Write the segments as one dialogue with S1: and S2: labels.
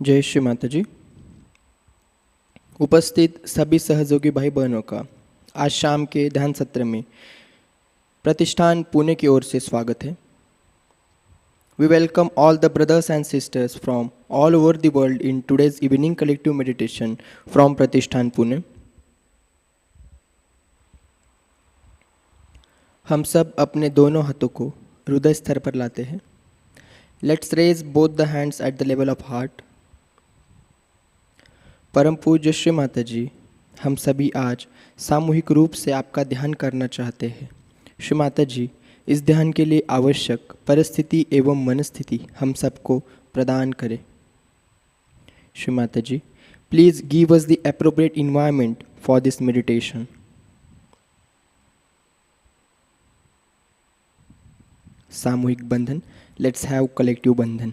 S1: जय श्री माताजी। उपस्थित सभी सहयोगी भाई बहनों का आज शाम के ध्यान सत्र में प्रतिष्ठान पुणे की ओर से स्वागत है। We welcome all the brothers and sisters from all over the world in today's evening collective meditation from Pratishthan Pune. हम सब अपने दोनों हाथों को हृदय स्तर पर लाते हैं। Let's raise both the hands at the level of heart. परम पूज्य श्री माताजी, हम सभी आज सामूहिक रूप से आपका ध्यान करना चाहते हैं। श्री माताजी, इस ध्यान के लिए आवश्यक परिस्थिति एवं मनस्थिति हम सबको प्रदान करें। श्री माताजी, please give us the appropriate environment for this meditation. सामूहिक बंधन, लेट्स हैव कलेक्टिव बंधन।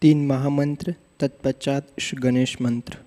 S1: तीन महामंत्र, तत्पश्चात श्री गणेश मंत्र।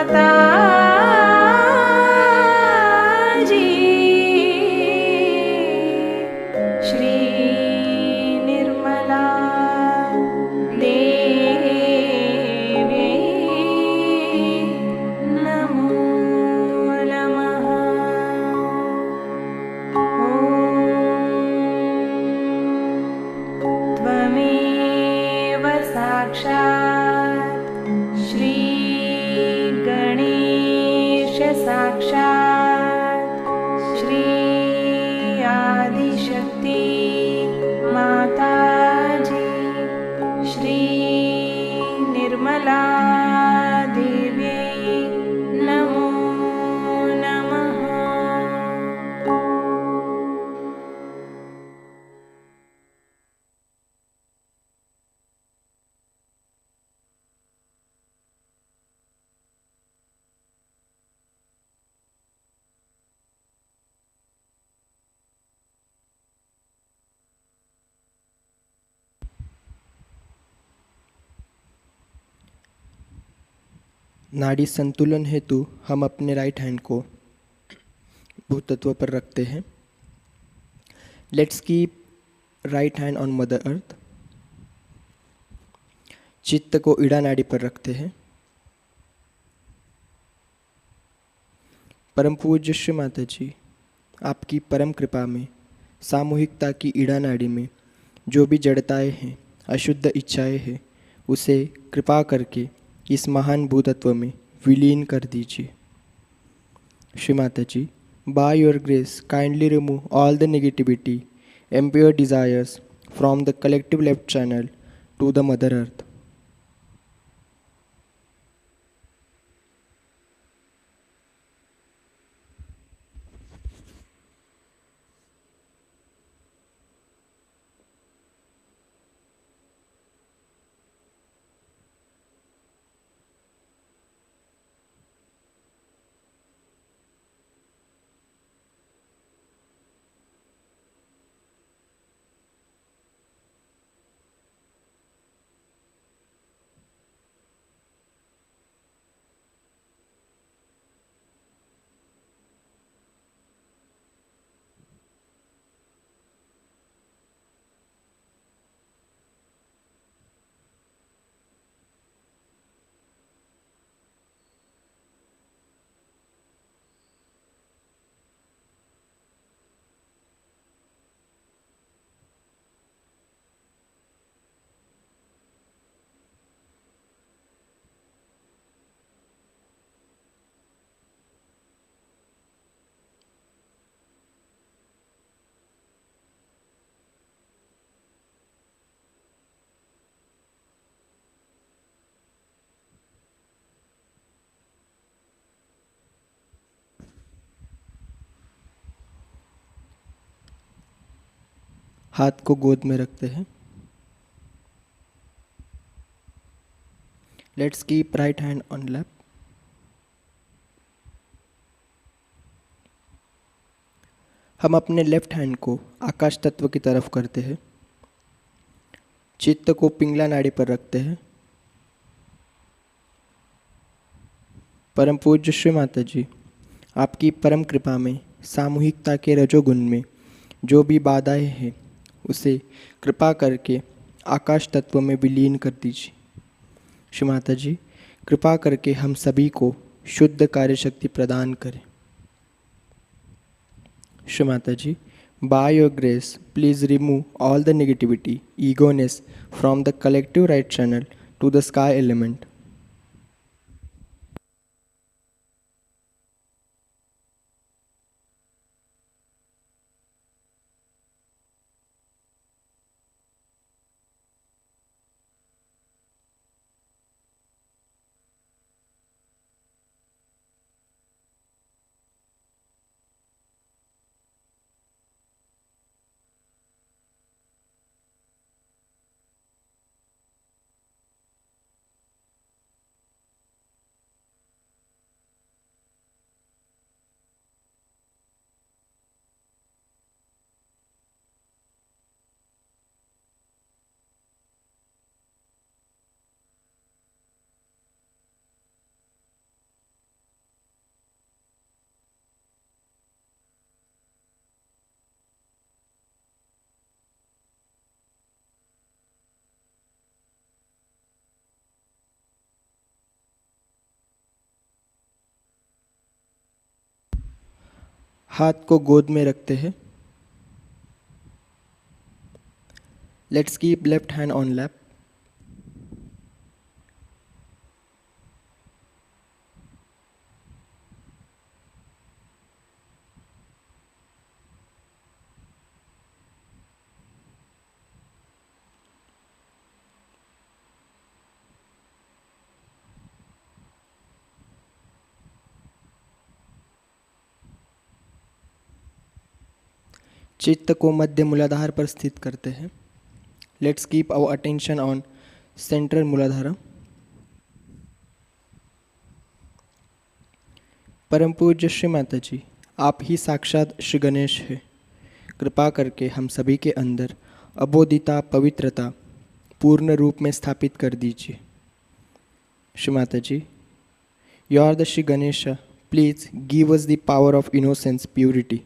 S2: माता साक्षात् श्री आदिशक्ति माताजी श्री निर्मला देव्यै नमो नमः।
S1: नाड़ी संतुलन हेतु हम अपने राइट हैंड को भूतत्व पर रखते हैं। Let's keep right hand on mother earth. चित्त को ईड़ा नाड़ी पर रखते हैं। परम पूज्य श्री माता जी, आपकी परम कृपा में सामूहिकता की ईड़ा नाड़ी में जो भी जड़ताएं हैं, अशुद्ध इच्छाएं हैं, उसे कृपा करके इस महान भूतत्व में विलीन कर दीजिए। Shri Mata ji, by your grace kindly remove all the negativity, impure desires from the collective left channel to the mother earth. हाथ को गोद में रखते हैं। Let's keep right hand on lap. हम अपने लेफ्ट हैंड को आकाश तत्व की तरफ करते हैं। चित्त को पिंगला नाड़ी पर रखते हैं। परम पूज्य श्री माता जी, आपकी परम कृपा में सामूहिकता के रजोगुण में जो भी बाधाएं हैं, उसे कृपा करके आकाश तत्व में विलीन कर दीजिए। श्री माता जी, कृपा करके हम सभी को शुद्ध कार्य शक्ति प्रदान करें। श्री माता जी, by your grace please remove all the negativity, egoness from the collective right channel to the sky element. हाथ को गोद में रखते हैं। Let's keep left hand on lap. चित्त को मध्य मूलाधार पर स्थित करते हैं। Let's keep our attention on central Muladhara. परम पूज्य श्री माता जी, आप ही साक्षात श्री गणेश हैं। कृपा करके हम सभी के अंदर अबोधिता पवित्रता पूर्ण रूप में स्थापित कर दीजिए। Shri Mata ji, you are the Shri Ganesh, please give us the power of innocence purity.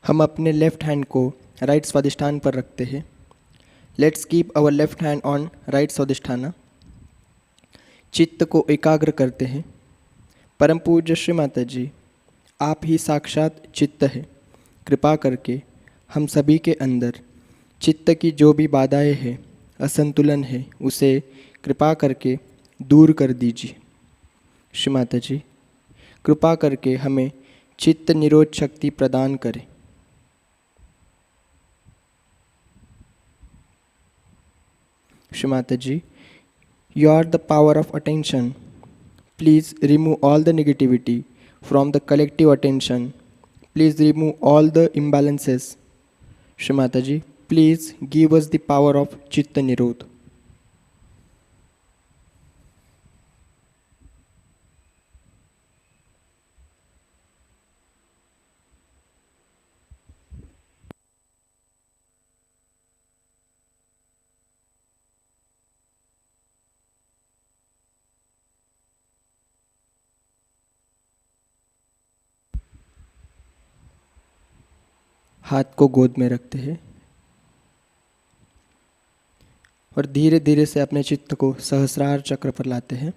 S1: हम अपने लेफ्ट हैंड को राइट स्वादिष्ठान पर रखते हैं। Let's keep our left hand on right Swadhisthana. चित्त को एकाग्र करते हैं। परम पूज्य श्री माता जी, आप ही साक्षात चित्त है। कृपा करके हम सभी के अंदर चित्त की जो भी बाधाएं हैं, असंतुलन है, उसे कृपा करके दूर कर दीजिए। श्री माता जी, कृपा करके हमें चित्त निरोध शक्ति प्रदान करें। श्री माता जी, you are the power of attention. Please remove all the negativity from the collective attention. Please remove all the imbalances. Shri Mataji, please give us the power of Chitta Nirodh. हाथ को गोद में रखते हैं और धीरे धीरे से अपने चित्त को सहस्रार चक्र पर लाते हैं।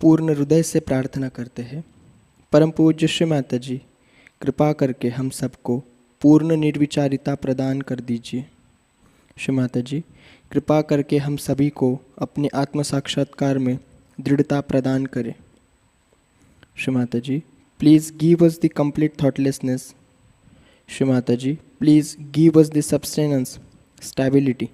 S1: पूर्ण हृदय से प्रार्थना करते हैं। परम पूज्य श्री माता जी, कृपा करके हम सबको पूर्ण निर्विचारिता प्रदान कर दीजिए। श्री माता जी, कृपा करके हम सभी को अपने आत्म साक्षात्कार में दृढ़ता प्रदान करें। Shri Mata ji, please give us the complete thoughtlessness. Shri Mata ji, please give us the sustenance stability.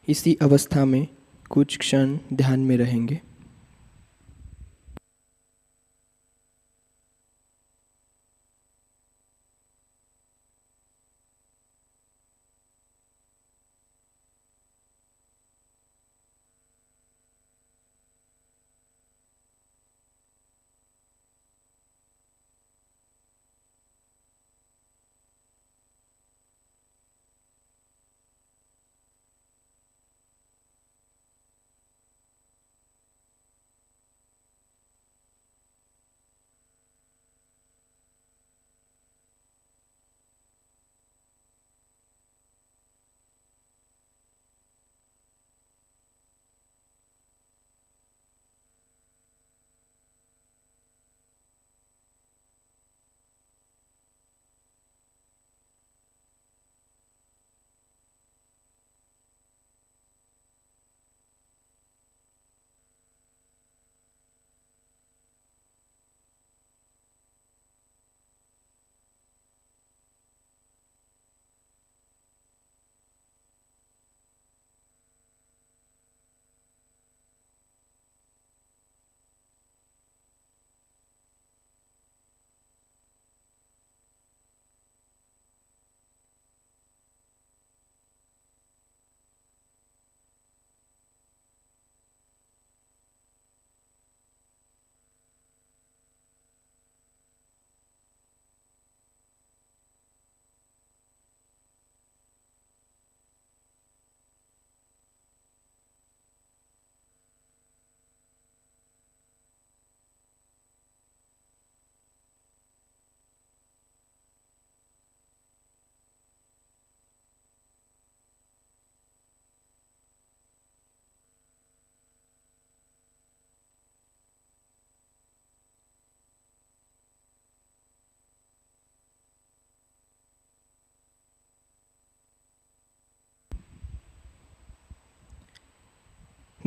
S1: इसी अवस्था में कुछ क्षण ध्यान में रहेंगे।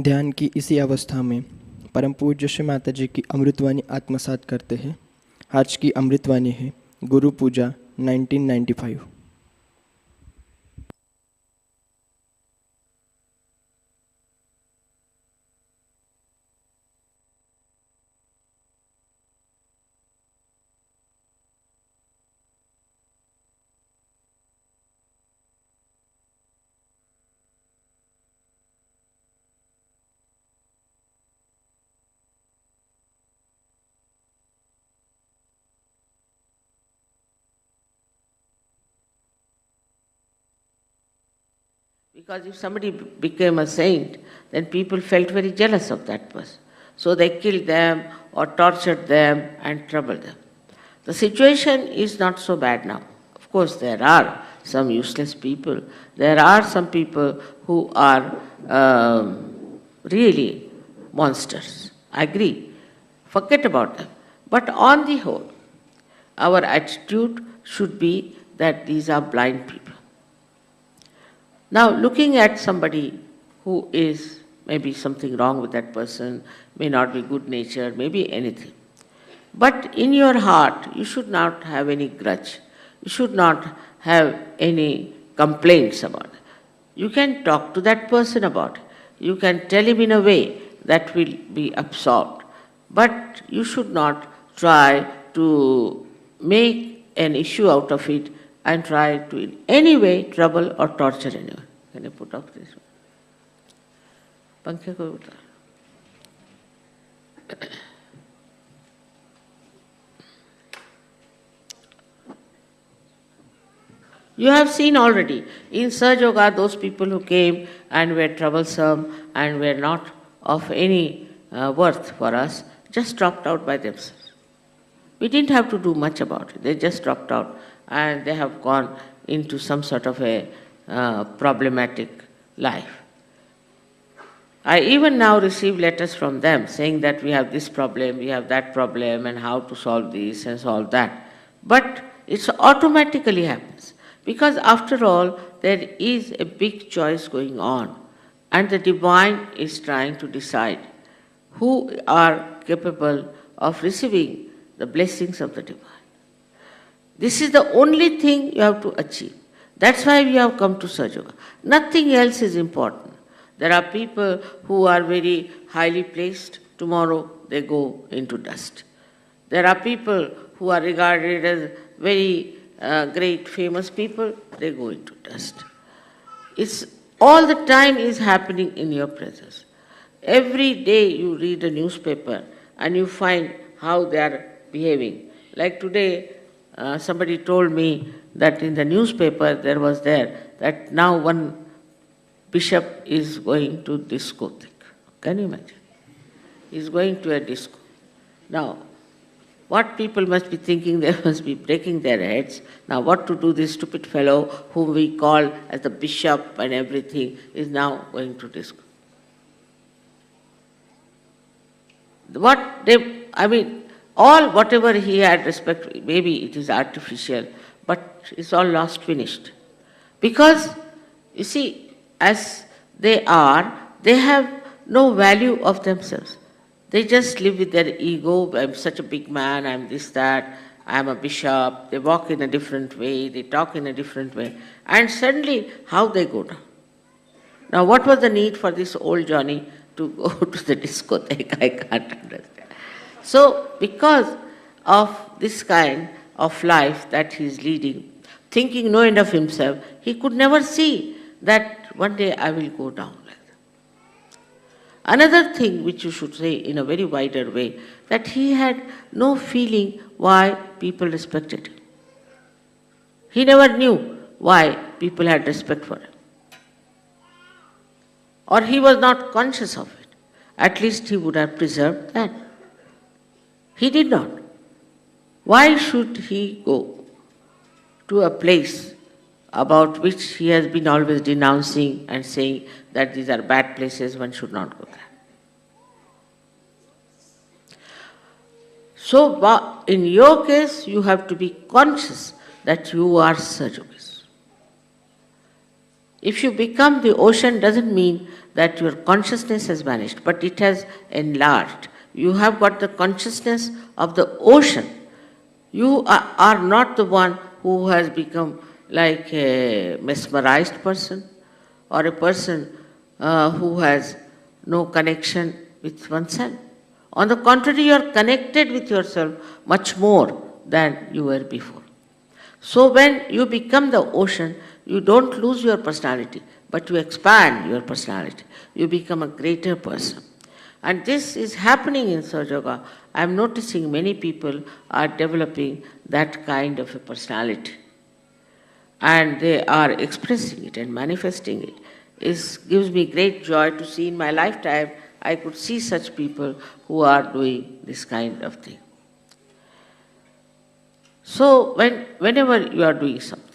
S1: ध्यान की इसी अवस्था में परम पूज्य श्री माता जी की अमृतवाणी आत्मसात करते हैं। आज की अमृतवाणी है गुरु पूजा 1995।
S3: Because if somebody became a saint, then people felt very jealous of that person. So they killed them or tortured them and troubled them. The situation is not so bad now. Of course, there are some useless people. There are some people who are really monsters. I agree. Forget about them. But on the whole, our attitude should be that these are blind people. Now, looking at somebody who is maybe something wrong with that person, may not be good natured, maybe anything. But in your heart, you should not have any grudge. You should not have any complaints about it. You can talk to that person about it. You can tell him in a way that will be absorbed. But you should not try to make an issue out of it and try to in any way trouble or torture anyone. Can I put off this one? Pankhe ko utar. You have seen already in Sahajayoga those people who came and were troublesome and were not of any worth for us just dropped out by themselves. We didn't have to do much about it. They just dropped out and they have gone into some sort of a problematic life. I even now receive letters from them saying that we have this problem, we have that problem, and how to solve this and solve that. But it automatically happens because after all, there is a big choice going on and the divine is trying to decide who are capable of receiving the blessings of the divine. This is the only thing you have to achieve. That's why we have come to Sahajayoga. Nothing else is important. There are people who are very highly placed. Tomorrow they go into dust. There are people who are regarded as very great famous people. They go into dust. It's all the time is happening in your presence. Every day you read a newspaper and you find how they are behaving. Like today, somebody told me that in the newspaper there was that now one bishop is going to discotheque. Can you imagine? He's going to a disco. Now, what people must be thinking, they must be breaking their heads. Now what to do, this stupid fellow whom we call as the bishop and everything is now going to disco. Whatever he had respect, maybe it is artificial, but it's all lost, finished. Because, you see, as they have no value of themselves. They just live with their ego. I'm such a big man, I'm this, that, I'm a bishop. They walk in a different way, they talk in a different way. And suddenly, how they go down? Now, what was the need for this old Johnny to go to the discotheque? I can't understand. So, because of this kind of life that he is leading, thinking no end of himself, he could never see that one day I will go down like that. Another thing which you should say in a very wider way, that he had no feeling why people respected him. He never knew why people had respect for him. Or he was not conscious of it. At least he would have preserved that. He did not. Why should he go to a place about which he has been always denouncing and saying that these are bad places, one should not go there? So, in your case, you have to be conscious that you are Sahajogis. If you become the ocean, doesn't mean that your consciousness has vanished, but it has enlarged. You have got the consciousness of the ocean. You are not the one who has become like a mesmerized person or a person who has no connection with oneself. On the contrary, you are connected with yourself much more than you were before. So when you become the ocean, you don't lose your personality, but you expand your personality. You become a greater person. And this is happening in Sahaja Yoga. I am noticing many people are developing that kind of a personality. And they are expressing it and manifesting it. It gives me great joy to see in my lifetime I could see such people who are doing this kind of thing. So whenever you are doing something,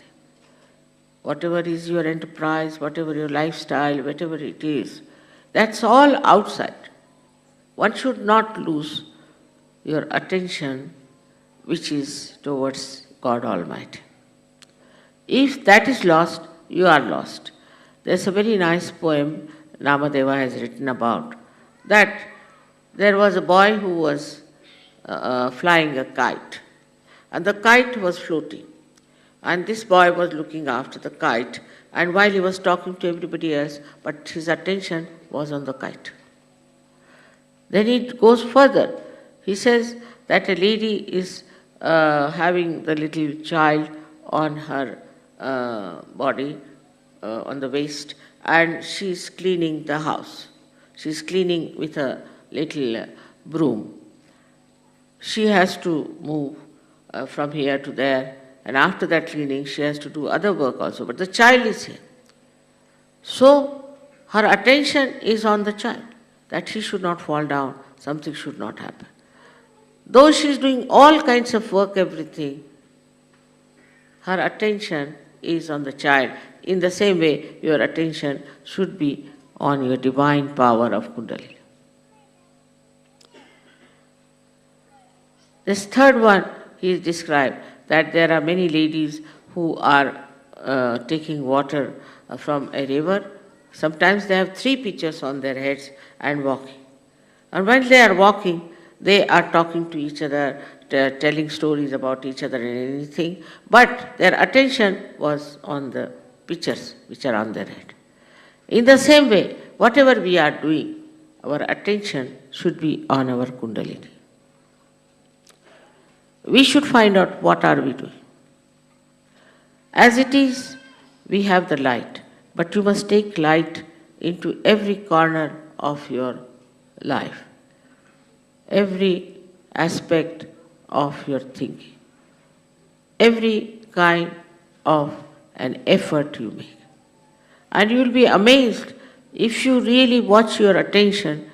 S3: whatever is your enterprise, whatever your lifestyle, whatever it is, that's all outside. One should not lose your attention which is towards God Almighty. If that is lost, you are lost. There's a very nice poem Namadeva has written about that there was a boy who was flying a kite, and the kite was floating. And this boy was looking after the kite, and while he was talking to everybody else, but his attention was on the kite. Then it goes further. He says that a lady is having the little child on her body, on the waist, and she's cleaning the house. She's cleaning with a little broom. She has to move from here to there, and after that cleaning, she has to do other work also. But the child is here. So her attention is on the child, that he should not fall down, something should not happen. Though she is doing all kinds of work, everything, her attention is on the child. In the same way, your attention should be on your divine power of Kundalini. This third one, he is described that there are many ladies who are taking water from a river. Sometimes they have 3 pitchers on their heads and walking. And when they are walking, they are talking to each other, telling stories about each other and anything, but their attention was on the pitchers which are on their head. In the same way, whatever we are doing, our attention should be on our Kundalini. We should find out what are we doing. As it is, we have the light, but you must take light into every corner of your life, every aspect of your thinking, every kind of an effort you make. And you will be amazed if you really watch your attention,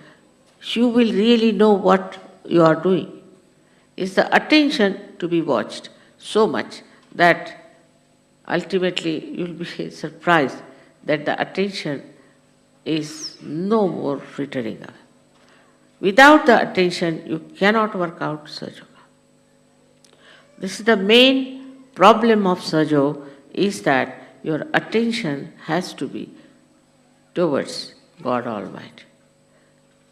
S3: you will really know what you are doing. It's the attention to be watched so much that ultimately you will be surprised that the attention is no more frittering away. Without the attention, you cannot work out Sahaja Yoga. This is the main problem of Sahaja Yoga, is that your attention has to be towards God Almighty.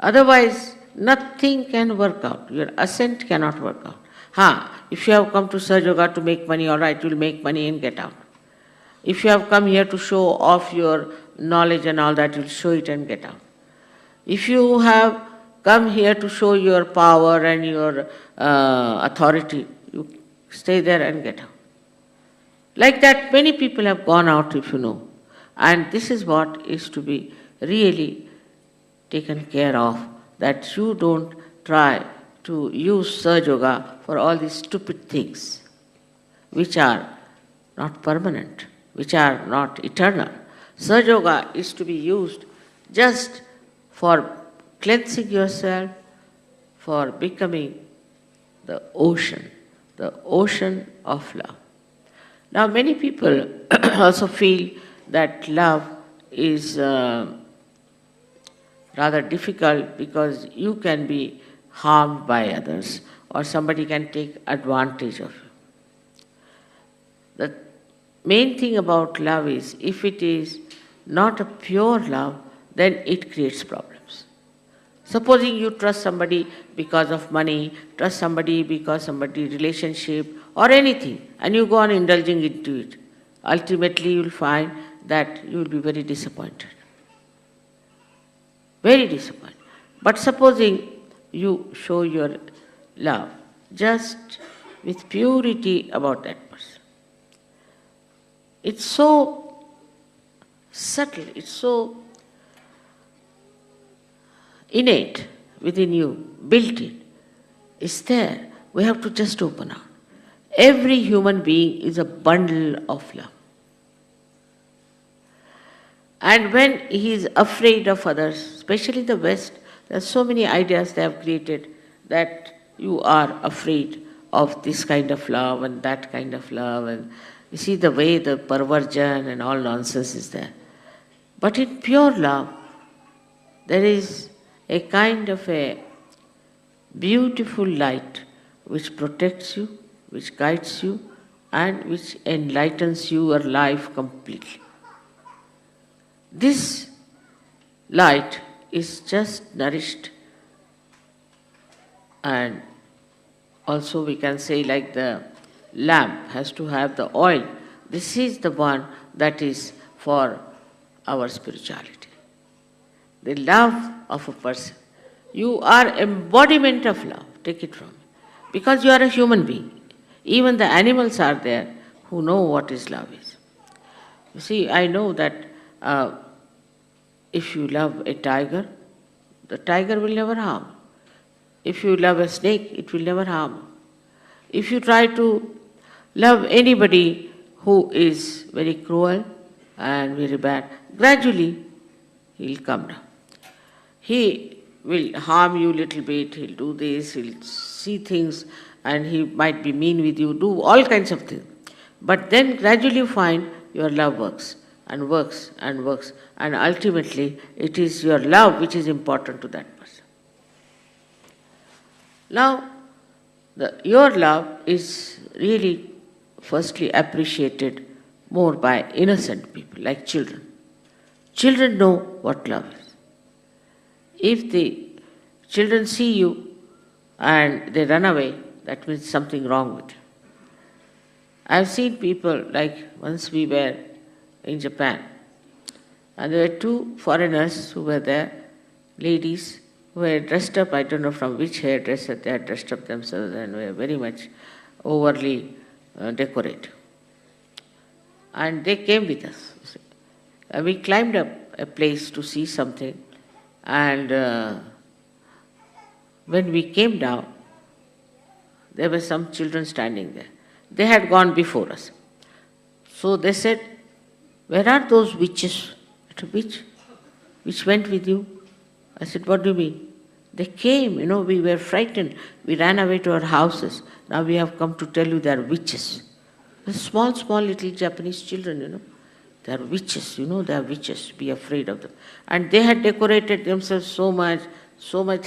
S3: Otherwise, nothing can work out. Your ascent cannot work out. If you have come to Sahaja Yoga to make money, all right, you will make money and get out. If you have come here to show off your knowledge and all that, you will show it and get out. If you have come here to show your power and your authority, you stay there and get out. Like that, many people have gone out, if you know. And this is what is to be really taken care of, that you don't try to use Sahaja Yoga for all these stupid things, which are not permanent, which are not eternal. Sahaja Yoga is to be used just for cleansing yourself, for becoming the ocean of love. Now, many people also feel that love is rather difficult because you can be harmed by others or somebody can take advantage of you. The main thing about love is, if it is not a pure love, then it creates problems. Supposing you trust somebody because of money, trust somebody because somebody relationship or anything, and you go on indulging into it, ultimately you will find that you will be very disappointed. Very disappointed. But supposing you show your love just with purity about that person. It's so subtle, it's so innate within you, built in. It's there. We have to just open out. Every human being is a bundle of love. And when he is afraid of others, especially the West, there are so many ideas they have created that you are afraid of this kind of love and that kind of love, and you see the way the perversion and all nonsense is there. But in pure love, there is a kind of a beautiful light which protects you, which guides you, and which enlightens your life completely. This light is just nourished, and also we can say like the lamp has to have the oil. This is the one that is for our spirituality. The love of a person. You are embodiment of love, take it from me. Because you are a human being. Even the animals are there who know what is love is. You see, I know that if you love a tiger, the tiger will never harm. If you love a snake, it will never harm. If you try to love anybody who is very cruel and very bad, gradually he will come down. He will harm you a little bit, he'll do this, he'll see things, and he might be mean with you, do all kinds of things. But then gradually you find your love works and works and works, and ultimately it is your love which is important to that person. Now, your love is really firstly appreciated more by innocent people, like children. Children know what love is. If the children see you and they run away, that means something wrong with you. I've seen people, like once we were in Japan, and there were two foreigners who were there, ladies, who were dressed up, I don't know from which hairdresser they had dressed up themselves, and were very much overly decorated. And they came with us. And we climbed up a place to see something, and when we came down, there were some children standing there. They had gone before us. So they said, "Where are those witches?" I said, "Which? Which went with you?" I said, "What do you mean?" "They came, we were frightened. We ran away to our houses. Now we have come to tell you they are witches." The small little Japanese children, they are witches, they are witches. Be afraid of them. And they had decorated themselves so much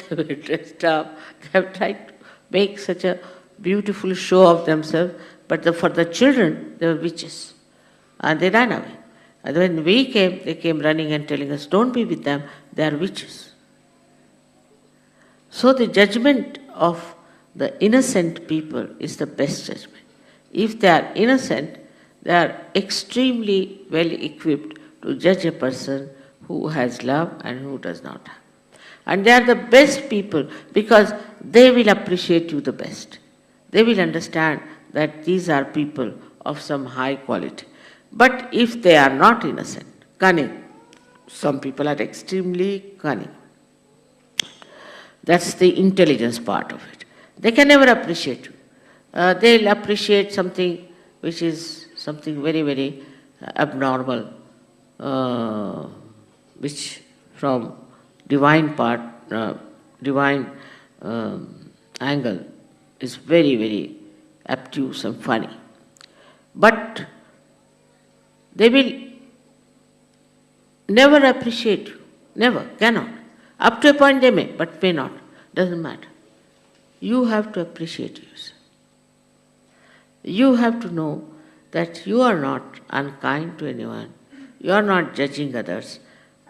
S3: they were dressed up. They have tried to make such a beautiful show of themselves, but for the children, they were witches. And they ran away. And when we came, they came running and telling us, "Don't be with them, they are witches." So the judgment of the innocent people is the best judgment. If they are innocent, they are extremely well equipped to judge a person who has love and who does not have. And they are the best people because they will appreciate you the best. They will understand that these are people of some high quality. But if they are not innocent, cunning, some people are extremely cunning. That's the intelligence part of it. They can never appreciate you. They'll appreciate something which is something very, very abnormal, which from divine angle is very, very obtuse and funny. But they will never appreciate you. Never, cannot. Up to a point they may, but may not. Doesn't matter. You have to appreciate yourself. You have to know that you are not unkind to anyone. you are not judging others,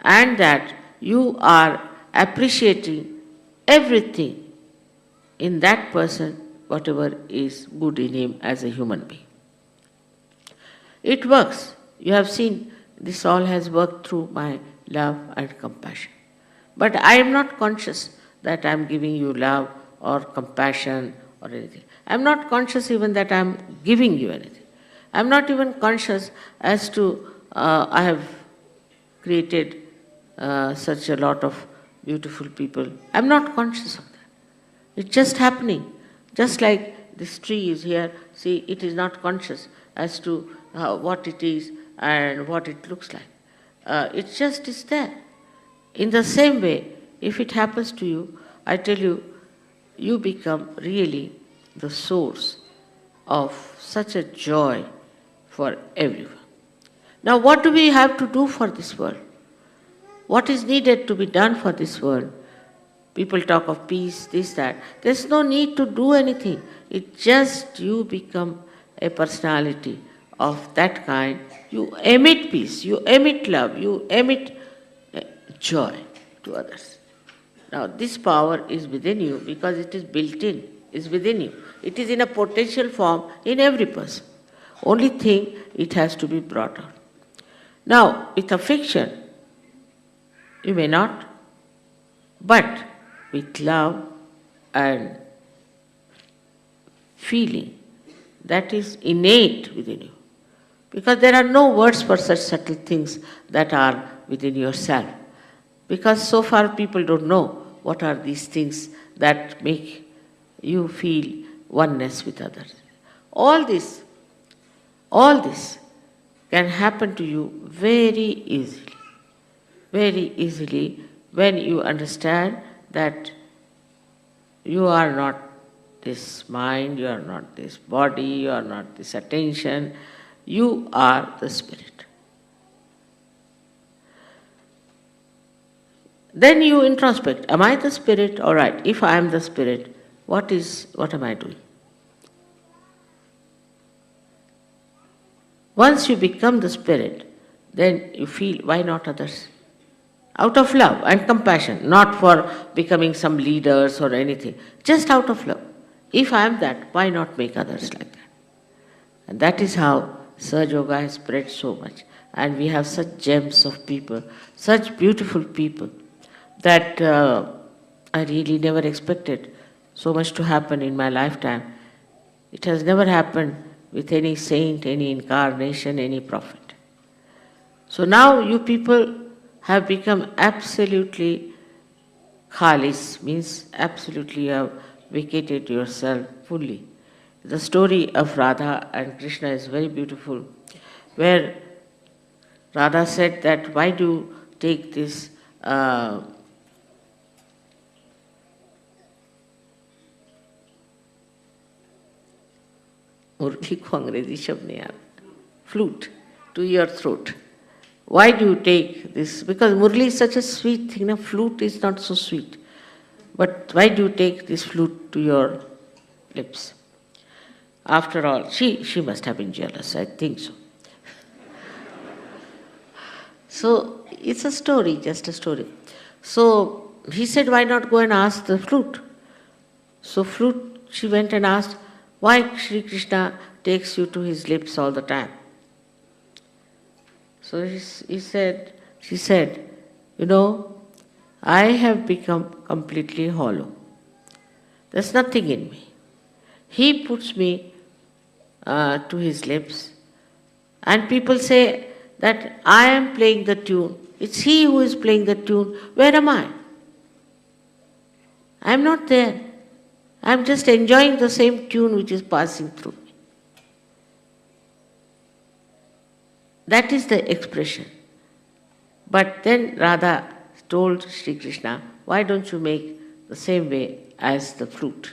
S3: and that you are appreciating everything in that person, whatever is good in him as a human being. It works. You have seen this all has worked through my love and compassion. But I am not conscious that I am giving you love or compassion or anything. I am not conscious even that I am giving you anything. I am not even conscious as to I have created such a lot of beautiful people. I am not conscious of that. It's just happening. Just like this tree is here, see, it is not conscious as to what it is and what it looks like. It just is there. In the same way, if it happens to you, I tell you, you become really the source of such a joy for everyone. Now, what do we have to do for this world? What is needed to be done for this world? People talk of peace, this, that. There's no need to do anything. It's just you become a personality of that kind. You emit peace, you emit love, you emit joy to others. Now, this power is within you because it is built in, is within you. It is in a potential form in every person. Only thing, it has to be brought out. Now, with affection, you may not, but with love and feeling, that is innate within you. Because there are no words for such subtle things that are within yourself. Because so far people don't know what are these things that make you feel oneness with others. All this can happen to you very easily when you understand that you are not this mind, you are not this body, you are not this attention, you are the spirit. Then you introspect, am I the spirit? All right, if I am the spirit, what am I doing? Once you become the spirit, then you feel, why not others? Out of love and compassion, not for becoming some leaders or anything, just out of love. If I am that, why not make others like that? And that is how Sahajayoga has spread so much. And we have such gems of people, such beautiful people, that I really never expected so much to happen in my lifetime. It has never happened with any saint, any incarnation, any prophet. So now you people have become absolutely khalis, means absolutely you have vacated yourself fully. The story of Radha and Krishna is very beautiful, where Radha said that, why do you take this मुरली को अंग्रेजी शब्द नहीं आता, flute to your throat. Why do you take this? Because murli is such a sweet thing, flute is not so sweet. But why do you take this flute to your lips? After all, she must have been jealous, I think so. So it's a story, just a story. So he said, why not go and ask the flute? So flute, she went and asked, why Shri Krishna takes you to his lips all the time? So she said, you know, I have become completely hollow. There's nothing in me. He puts me to his lips, and people say that I am playing the tune. It's he who is playing the tune. Where am I? I am not there. I am just enjoying the same tune which is passing through me. That is the expression. But then Radha told Shri Krishna, why don't you make the same way as the flute?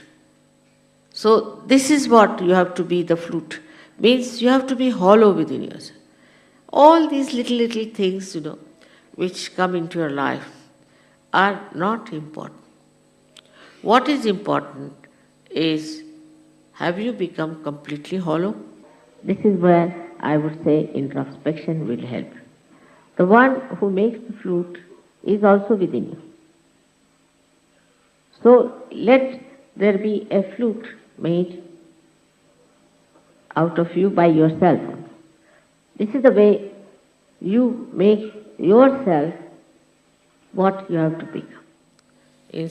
S3: So this is what you have to be, the flute. Means you have to be hollow within yourself. All these little things, which come into your life are not important. What is important is, have you become completely hollow? This is where I would say introspection will help. the one who makes the flute is also within you. So let there be a flute made out of you by yourself. This is the way you make yourself what you have to become. In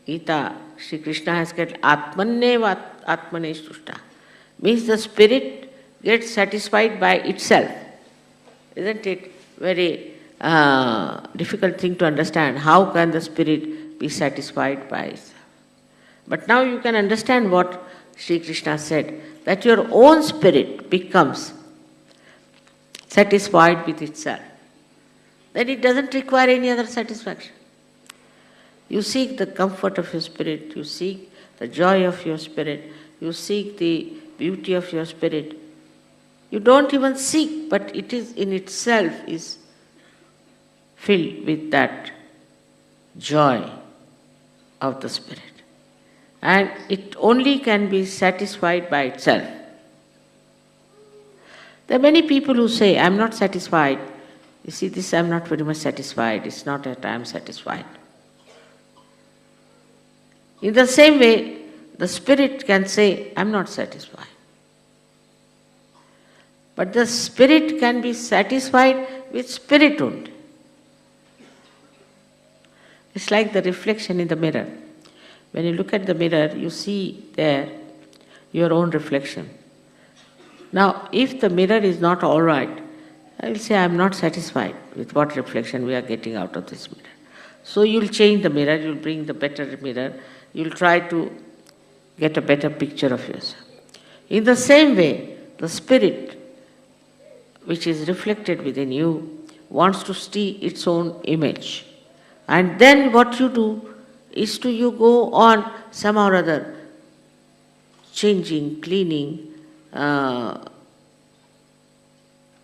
S3: Gita, Shri Krishna has said, Atmaneva Atmane Shtushta. Means the spirit gets satisfied by itself. Isn't it very difficult thing to understand? How can the spirit be satisfied by itself? But now you can understand what Shri Krishna said, that your own spirit becomes satisfied with itself. Then it doesn't require any other satisfaction. You seek the comfort of your spirit, you seek the joy of your spirit, you seek the beauty of your spirit. You don't even seek, but it is in itself is filled with that joy of the spirit. And it only can be satisfied by itself. There are many people who say, I am not satisfied. You see, this I am not very much satisfied. It's not that I am satisfied. In the same way, the spirit can say, I am not satisfied. But the spirit can be satisfied with spirit only. It's like the reflection in the mirror. When you look at the mirror, you see there your own reflection. Now, if the mirror is not all right, I will say, I am not satisfied with what reflection we are getting out of this mirror. So you'll change the mirror, you'll bring the better mirror, you'll try to get a better picture of yourself. In the same way, the spirit which is reflected within you wants to see its own image. And then what you do is you go on somehow or other changing, cleaning,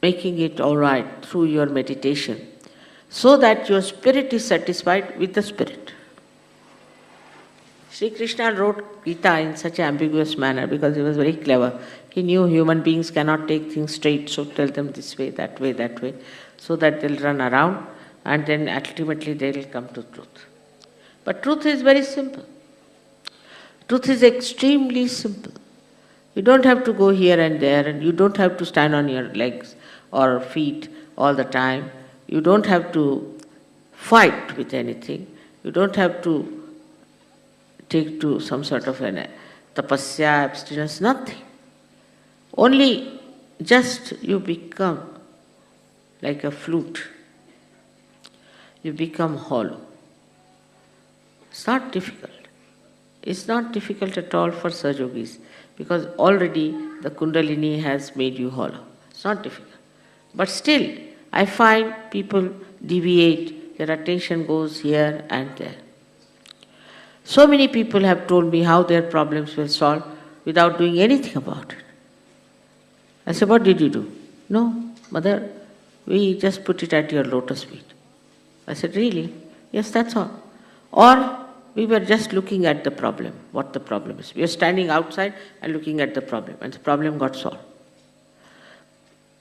S3: making it all right through your meditation, so that your spirit is satisfied with the spirit. Sri Krishna wrote Gita in such an ambiguous manner because he was very clever. He knew human beings cannot take things straight, so tell them this way, so that they'll run around and then ultimately they'll come to truth. But truth is very simple. Truth is extremely simple. You don't have to go here and there, and you don't have to stand on your legs or feet all the time. You don't have to fight with anything. You don't have to take to some sort of an tapasya, abstinence, nothing. Only just you become like a flute. You become hollow. It's not difficult. It's not difficult at all for Sahajogis because already the Kundalini has made you hollow. It's not difficult. But still, I find people deviate, their attention goes here and there. So many people have told me how their problems were solved without doing anything about it. I said, what did you do? No, mother, we just put it at your lotus feet. I said, really? Yes, that's all. Or we were just looking at the problem, what the problem is. We were standing outside and looking at the problem, and the problem got solved.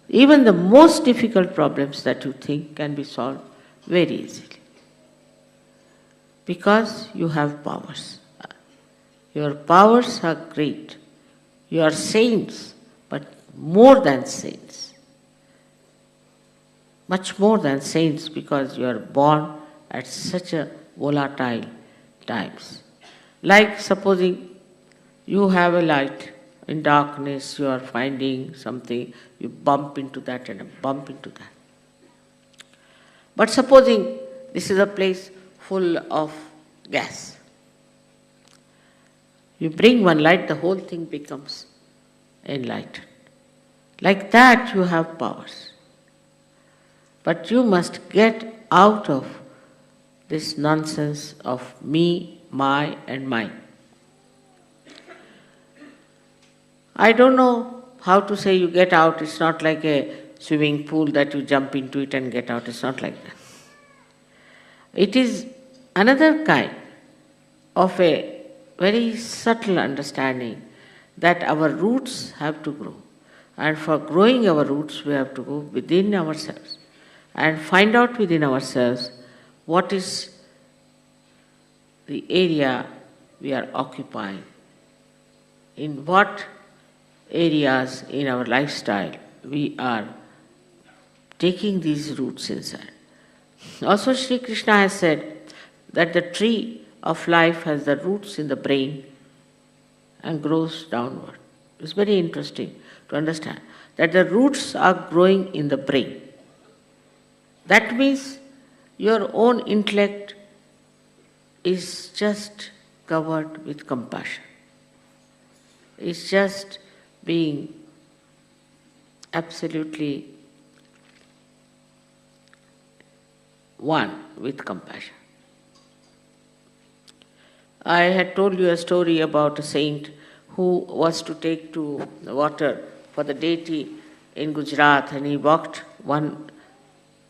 S3: Even the most difficult problems that you think can be solved very easily. Because you have powers. Your powers are great. You are saints, but more than saints. Much more than saints because you are born at such a volatile times. Like supposing you have a light, in darkness you are finding something, you bump into that and bump into that. But supposing this is a place full of gas. You bring one light, the whole thing becomes enlightened. Like that you have powers. But you must get out of this nonsense of me, my and mine. I don't know how to say you get out. It's not like a swimming pool that you jump into it and get out. It's not like that. It is another kind of a very subtle understanding that our roots have to grow. And for growing our roots, we have to go within ourselves. and find out within ourselves what is the area we are occupying, in what areas in our lifestyle we are taking these roots inside. Also, Shri Krishna has said that the tree of life has the roots in the brain and grows downward. It's very interesting to understand that the roots are growing in the brain. That means your own intellect is just covered with compassion. It's just being absolutely one with compassion. I had told you a story about a saint who was to take to the water for the deity in Gujarat, and he walked 1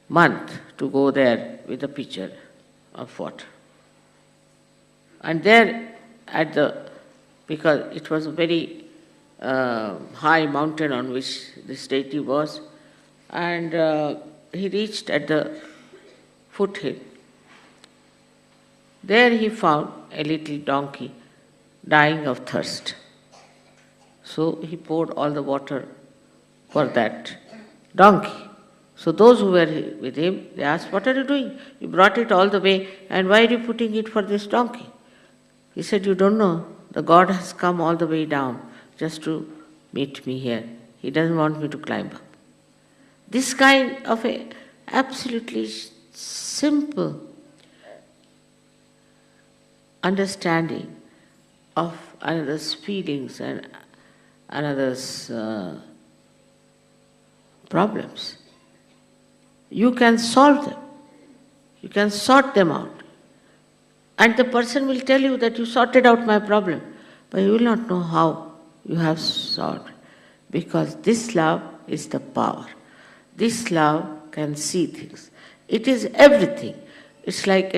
S3: month to go there with a pitcher of water. And there because it was a very high mountain on which this deity was, and he reached at the foothill. There he found a little donkey dying of thirst. So he poured all the water for that donkey. So those who were with him, they asked, "What are you doing? You brought it all the way, and why are you putting it for this donkey?" He said, "You don't know, the God has come all the way down just to meet me here. He doesn't want me to climb up." This kind of a absolutely simple understanding of another's feelings and another's problems, you can solve them. You can sort them out. And the person will tell you that you sorted out my problem, but you will not know how you have solved. Because this love is the power. This love can see things. It is everything. It's like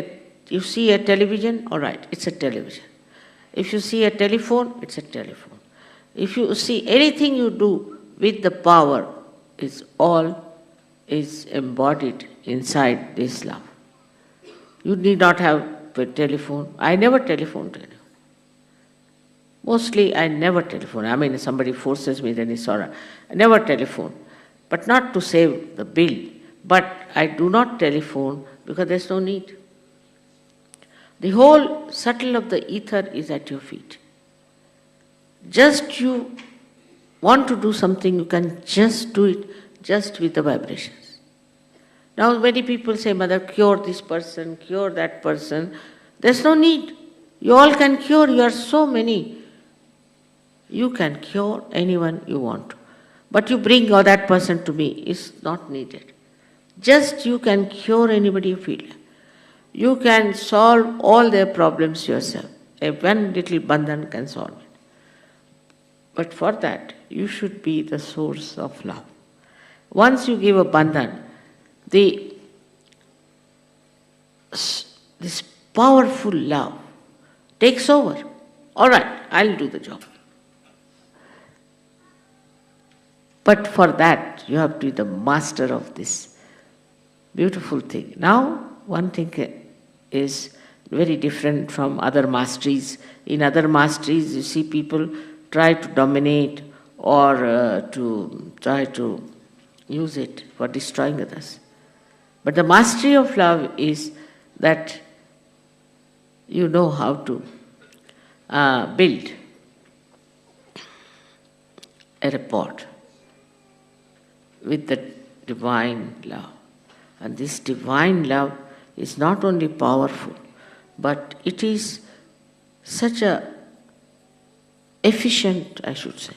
S3: you see a television, all right, it's a television. If you see a telephone, it's a telephone. If you see anything you do with the power, is embodied inside this love. You need not have a telephone. I never telephone to anyone. Mostly I never telephone. I mean, if somebody forces me, then it's all right. I never telephone. But not to save the bill. But I do not telephone because there's no need. The whole shuttle of the ether is at your feet. Just you want to do something, you can just do it just with the vibrations. Now many people say, "Mother, cure this person, cure that person." There's no need. You all can cure, you are so many. You can cure anyone you want to. But you bring that person to me, it's not needed. Just you can cure anybody you feel. You can solve all their problems yourself. One little bandhan can solve it. But for that, you should be the source of love. Once you give a bandhan, this powerful love takes over. All right, I'll do the job. But for that, you have to be the master of this beautiful thing. Now, one thing is very different from other masteries. In other masteries, you see people try to dominate or to try to use it for destroying others. But the mastery of love is that you know how to build a rapport with the divine love. And this divine love is not only powerful, but it is such a efficient, I should say,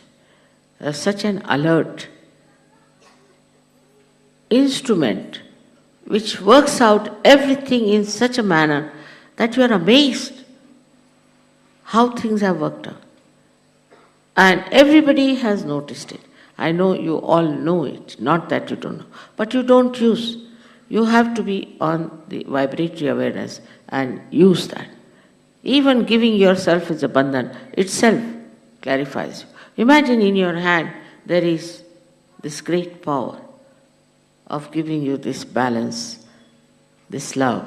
S3: such an alert instrument which works out everything in such a manner that you are amazed how things have worked out. And everybody has noticed it. I know you all know it, not that you don't know, but you don't use. You have to be on the vibratory awareness and use that. Even giving yourself as a bandhan itself clarifies you. Imagine in your hand there is this great power of giving you this balance, this love,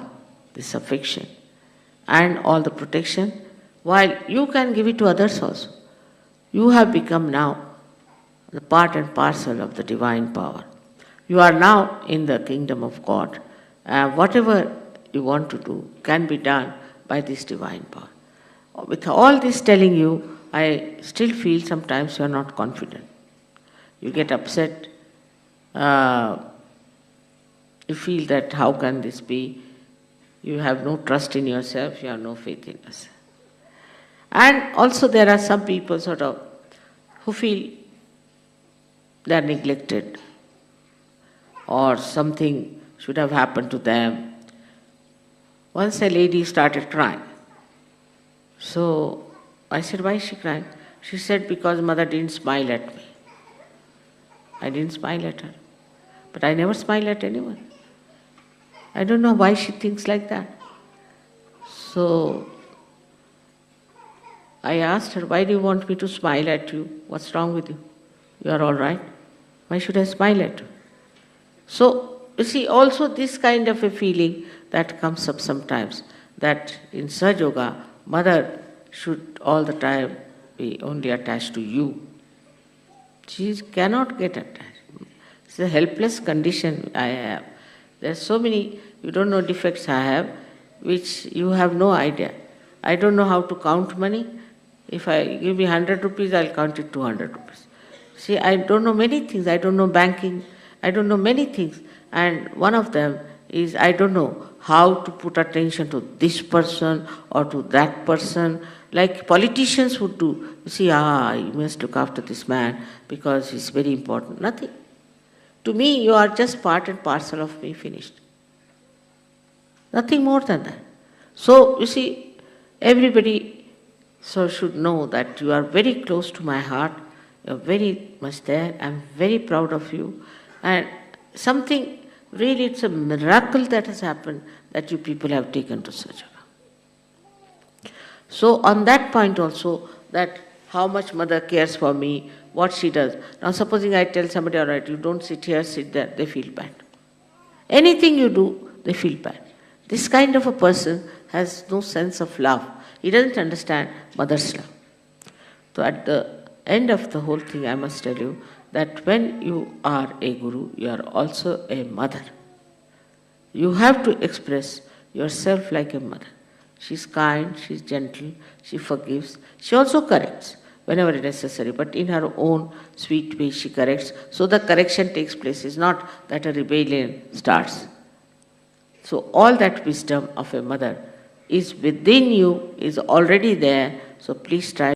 S3: this affection, and all the protection, while you can give it to others also. You have become now the part and parcel of the divine power. You are now in the kingdom of God. Whatever you want to do can be done by this divine power. With all this telling you, I still feel sometimes you are not confident. You get upset. You feel that how can this be? You have no trust in yourself, you have no faith in yourself. And also there are some people who feel they are neglected or something should have happened to them. Once a lady started crying. So I said, why is she crying? She said, because mother didn't smile at me. I didn't smile at her. But I never smile at anyone. I don't know why she thinks like that. So I asked her, why do you want me to smile at you? What's wrong with you? You are all right. Why should I smile at you? So, you see, also this kind of a feeling that comes up sometimes, that in Sahajayoga, mother should all the time be only attached to you. She cannot get attached. It's a helpless condition I have. There are so many, you don't know, defects I have, which you have no idea. I don't know how to count money. If I give me 100 rupees, I'll count it 200 rupees. See, I don't know many things. I don't know banking. I don't know many things. And one of them is I don't know how to put attention to this person or to that person, like politicians would do. You see, you must look after this man because he's very important. Nothing. To me, you are just part and parcel of me, finished. Nothing more than that. So, you see, everybody should know that you are very close to my heart. You are very much there. I am very proud of you. And something, really, it's a miracle that has happened that you people have taken to Sahaja. So on that point also, that how much mother cares for me, what she does. Now supposing I tell somebody, all right, you don't sit here, sit there, they feel bad. Anything you do, they feel bad. This kind of a person has no sense of love. He doesn't understand mother's love. So at the end of the whole thing, I must tell you that when you are a guru, you are also a mother. You have to express yourself like a mother. She's kind, she's gentle, she forgives. She also corrects whenever necessary, but in her own sweet way she corrects. So the correction takes place. It's not that a rebellion starts. So all that wisdom of a mother is within you, is already there. So please try.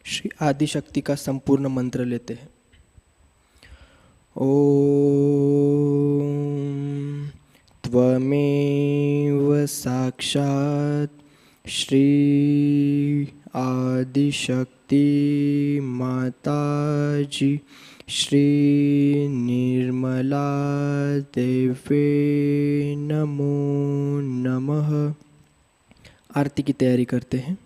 S1: Shri Adishakti का संपूर्ण मंत्र लेते हैं। ओम त्वमेव साक्षात् श्री आदिशक्ति माताजी श्री निर्मला देवे नमो नमः। आरती की तैयारी करते हैं।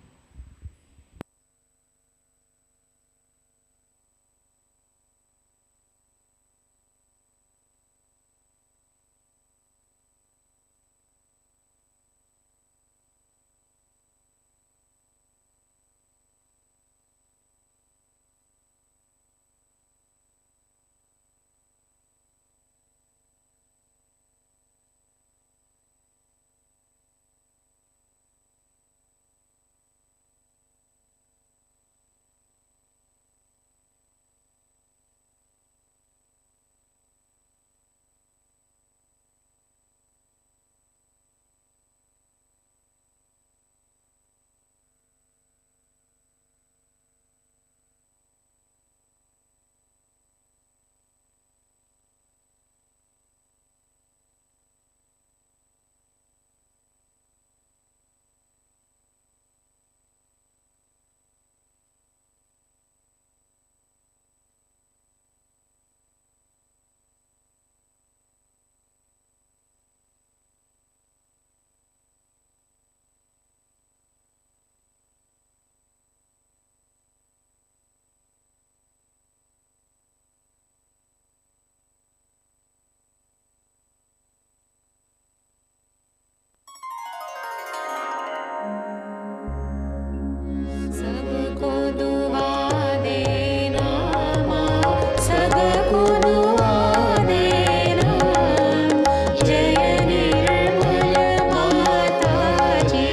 S4: सबको दुआ देना माँ, सबको दुआ देना। जय निर्मल माताजी,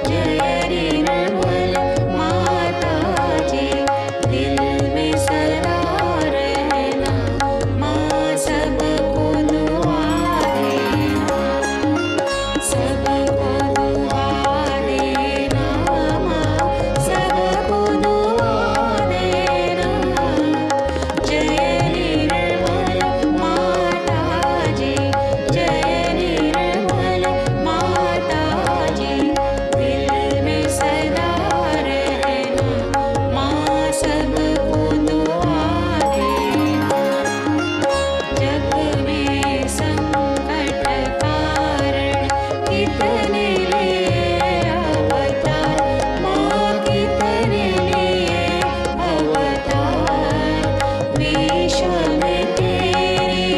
S4: जय निर्मल माताजी। दिल में सदा रहना माँ, सबको दुआ देना। सबको दुआ देना माँ, सबको दुआ देना। जय निर्मल माताजी, जय निर्मल माताजी। दिल में सदा रहना माँ, सबको दुआ देना। जग में संकट कारण कितने लिए अवतार माँ, कितने लिए अवतार। विश्व में तेरी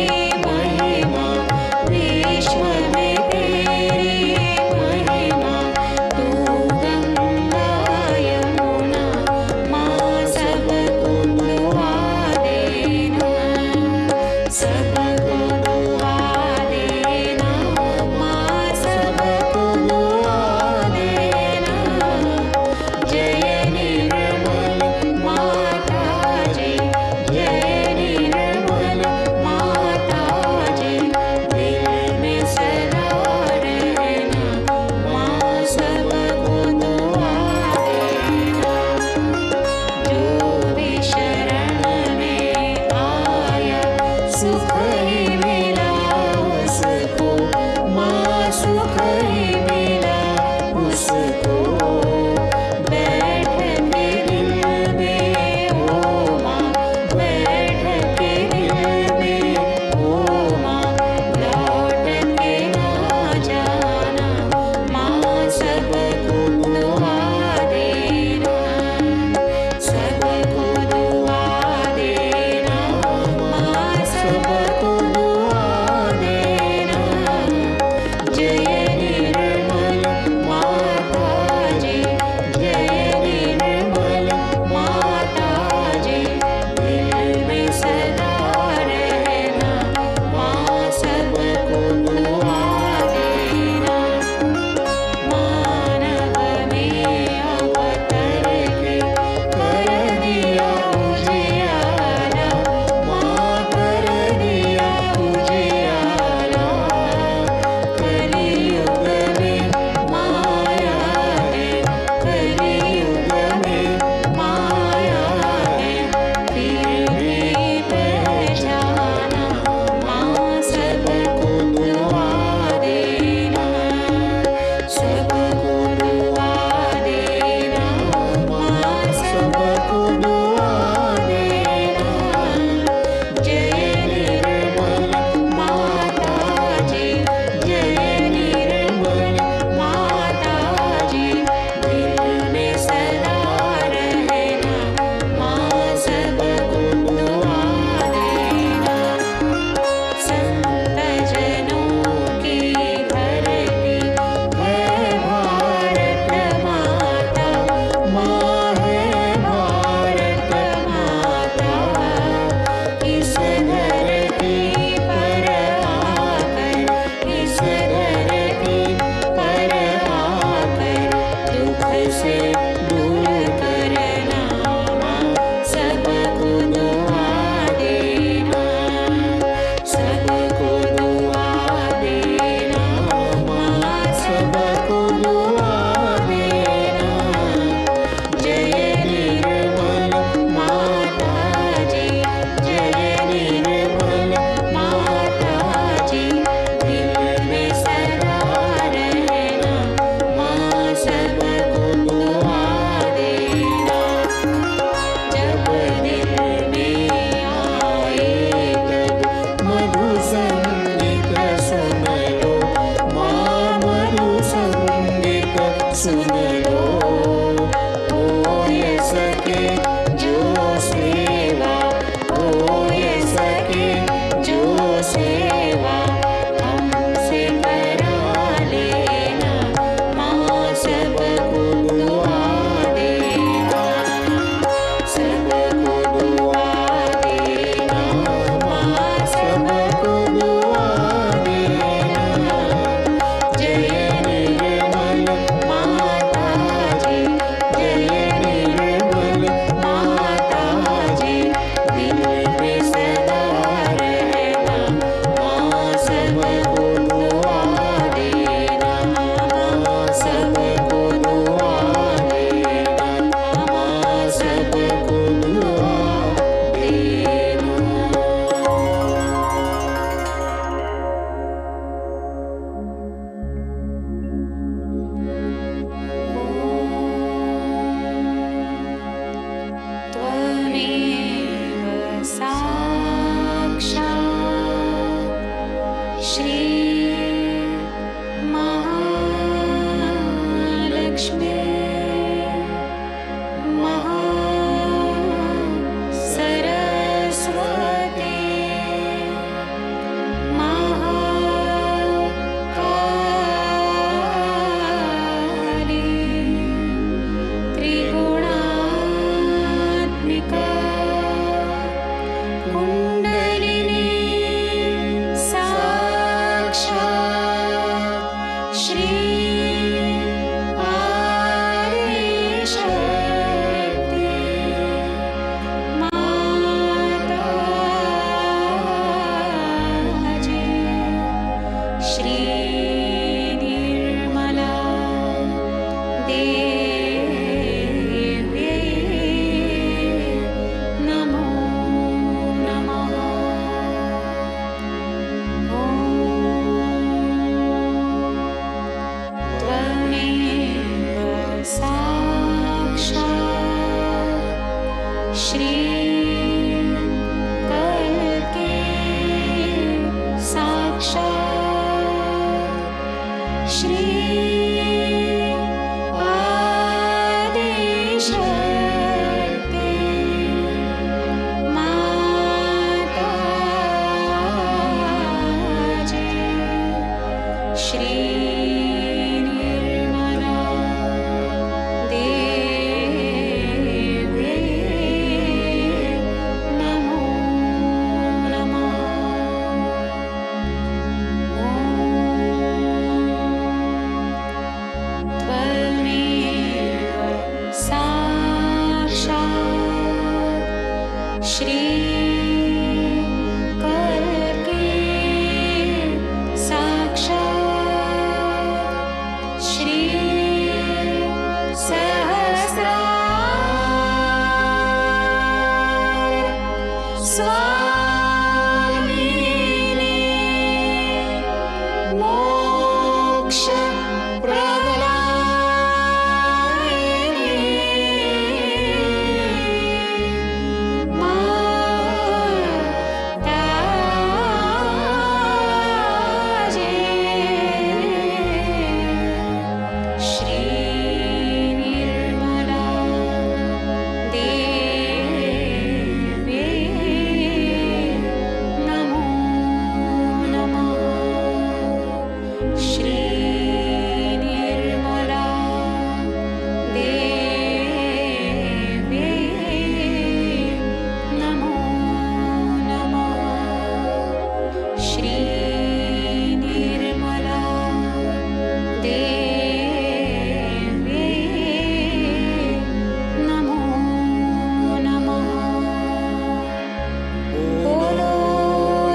S4: महिमा, विश्व में तेरी महिमा। तू गंगा यमुना माँ, सबको दुआ देना। सबको दुआ देना माँ, सबको दुआ देना। जय निर्मल माताजी, जय निर्मल माताजी। दिल में सदा रहना माँ, सबको दुआ देना। जो भी शरण में आया सुख ही मिला उसको माँ, सुख ही मिला उसको। बैठ के दिल में ओ माँ, बैठ के दिल में ओ माँ। लौट के ना जाना माँ, सबको दुआ देना। सबको दुआ देना माँ, सबको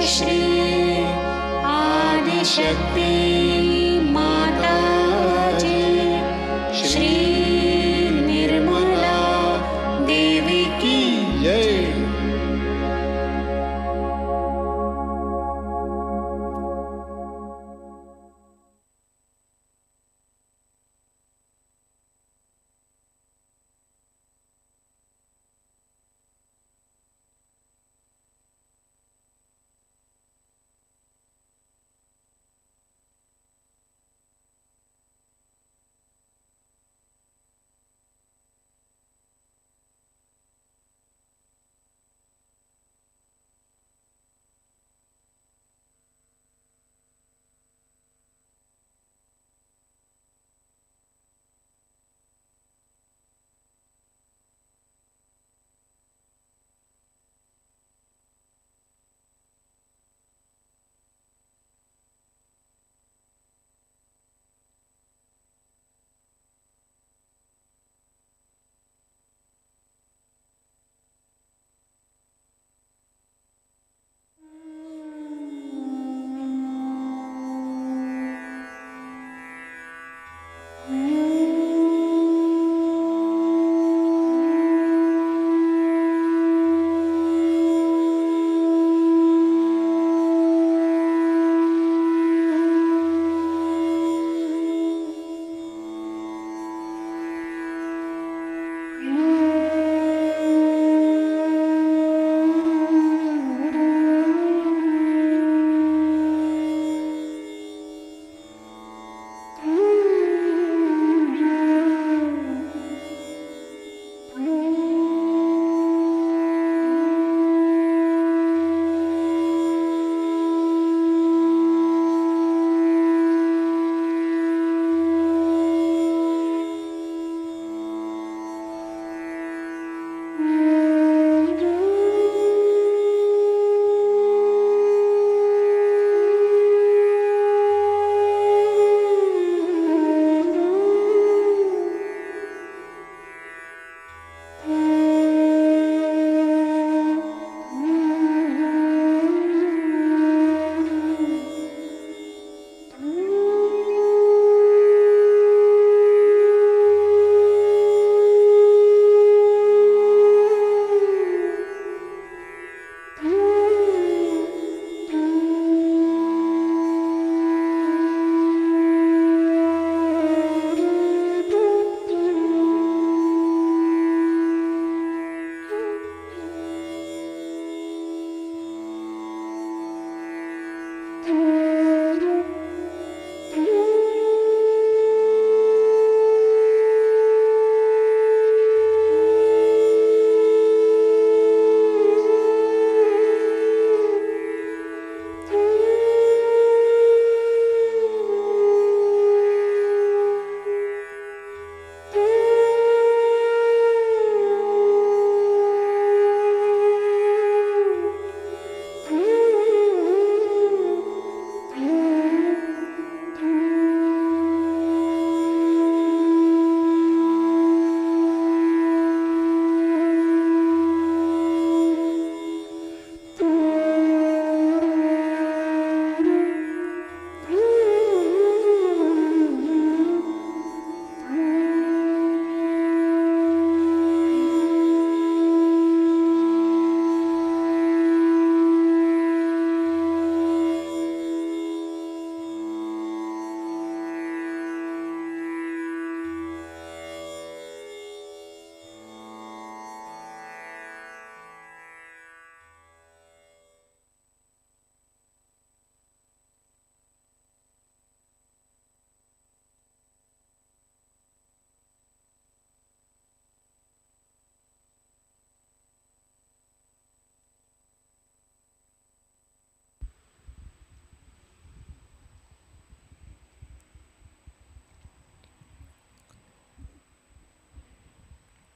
S4: श्री आदिशक्ति माताजी, श्री निर्मला देवी की जय।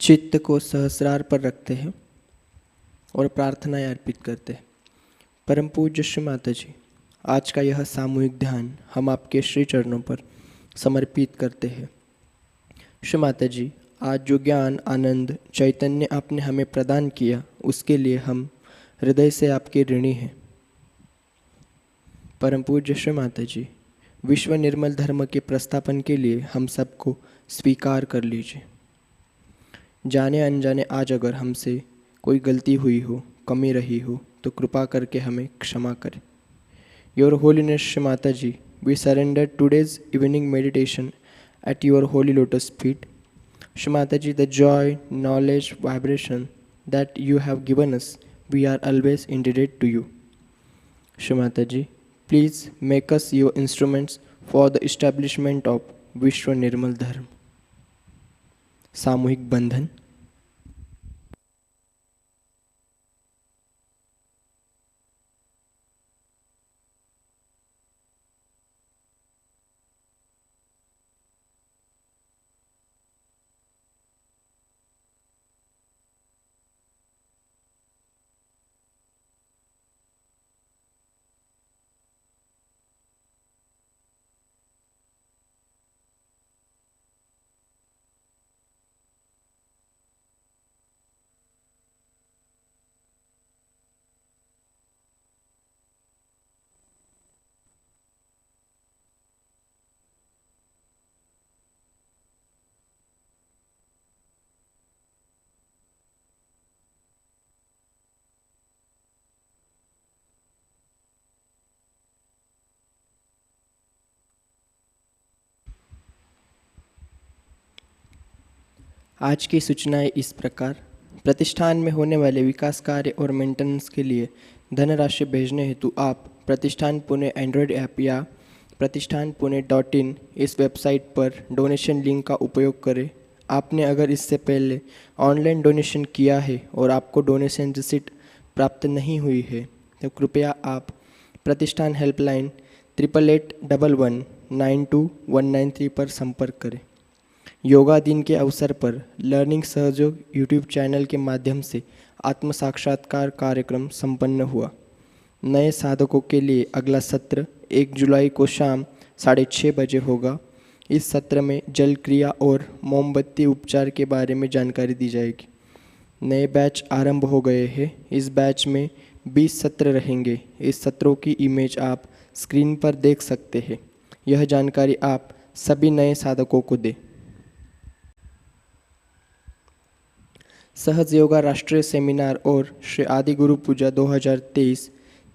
S1: चित्त को सहस्रार पर रखते हैं और प्रार्थनाएं अर्पित करते हैं। परम पूज्य श्री माताजी, आज का यह सामूहिक ध्यान हम आपके श्री चरणों पर समर्पित करते हैं। श्री माताजी, आज जो ज्ञान, आनंद, चैतन्य आपने हमें प्रदान किया, उसके लिए हम हृदय से आपके ऋणी हैं। परम पूज्य श्री माताजी, विश्व निर्मल धर्म के प्रस्थापन के लिए हम सबको स्वीकार कर लीजिए। जाने अनजाने आज अगर हमसे कोई गलती हुई हो, कमी रही हो, तो कृपा करके हमें क्षमा करें। Your holiness Shri Mataji, we surrender today's evening meditation at your holy lotus feet. Shri Mataji, the joy, knowledge, vibration that you have given us, we are always indebted to you. Shri Mataji, please make us your instruments for the establishment of Vishwa Nirmal Dharma. सामूहिक बंधन। आज की सूचनाएं इस प्रकार। प्रतिष्ठान में होने वाले विकास कार्य और मेंटेनेंस के लिए धनराशि भेजने हेतु आप प्रतिष्ठान पुणे एंड्रॉयड ऐप या प्रतिष्ठान पुणे.in इस वेबसाइट पर डोनेशन लिंक का उपयोग करें। आपने अगर इससे पहले ऑनलाइन डोनेशन किया है और आपको डोनेशन रिसीट प्राप्त नहीं हुई है तो कृपया आप प्रतिष्ठान हेल्पलाइन 8881192193 पर संपर्क करें। योगा दिन के अवसर पर लर्निंग सहयोग यूट्यूब चैनल के माध्यम से आत्म साक्षात्कार कार्यक्रम संपन्न हुआ। नए साधकों के लिए अगला सत्र 1 जुलाई को शाम 6:30 बजे होगा। इस सत्र में जल क्रिया और मोमबत्ती उपचार के बारे में जानकारी दी जाएगी। नए बैच आरंभ हो गए हैं। इस बैच में 20 सत्र रहेंगे। इस सत्रों की इमेज आप स्क्रीन पर देख सकते हैं। यह जानकारी आप सभी नए साधकों को दें। सहज योगा राष्ट्रीय सेमिनार और श्री आदि गुरु पूजा 2023